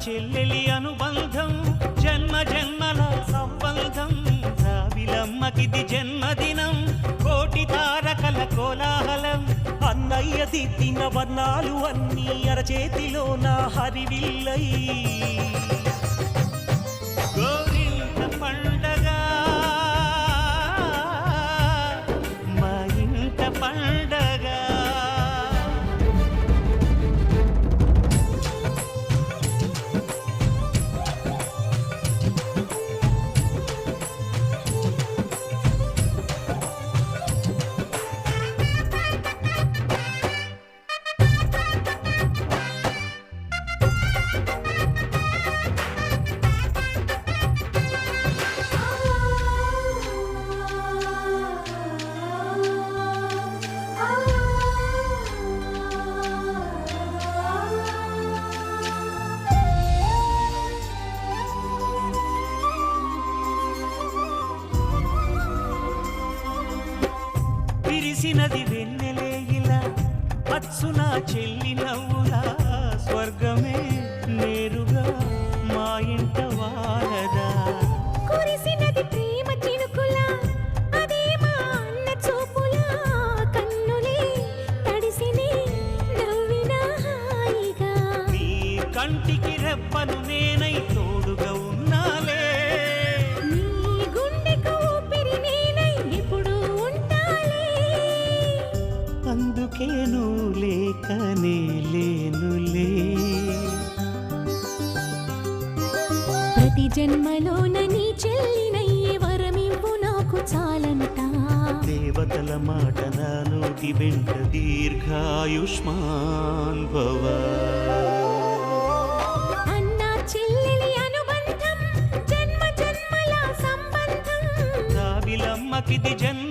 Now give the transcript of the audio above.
చెల్లెలి అనుబంధం జన్మ జన్మల సంబంధం రావిలమ్మకిది జన్మదినం కోటి తారకల కోలాహలం అన్నయ్య దిద్దిన వర్ణాలు అన్నీ అరచేతిలో నా హరివిల్లై గోరింట పండగ మా ఇంట పండగ విరిసినది వెన్నెలే ఇలా అచ్చున చెల్లి నవ్వులా స్వర్గమే నేరుగా మా ఇంట వారదా కురిసినది ప్రేమ చినుకులా అదే మా అన్న చూపులా కన్నులే తడిసినే నవ్వినా హాయిగా నీ కంటికి రెప్పను నేనై తోడుగా ఉన్నాలే నీ గుండెకు ఊపిరి నేనై ఎప్పుడు ఉంటాలే అందుకే నువ్వు లేకనే లేనులే ప్రతి జన్మలోన నీ చెల్లినయ్యే వరమివ్వు నాకు చాలంట దేవతల మాట నా నోటి వెంట దీర్ఘాయుష్మాన్ భవ అన్నా చెల్లెలి అనుబంధం జన్మ జన్మల సంబంధం రావిలమ్మకిది జన్మ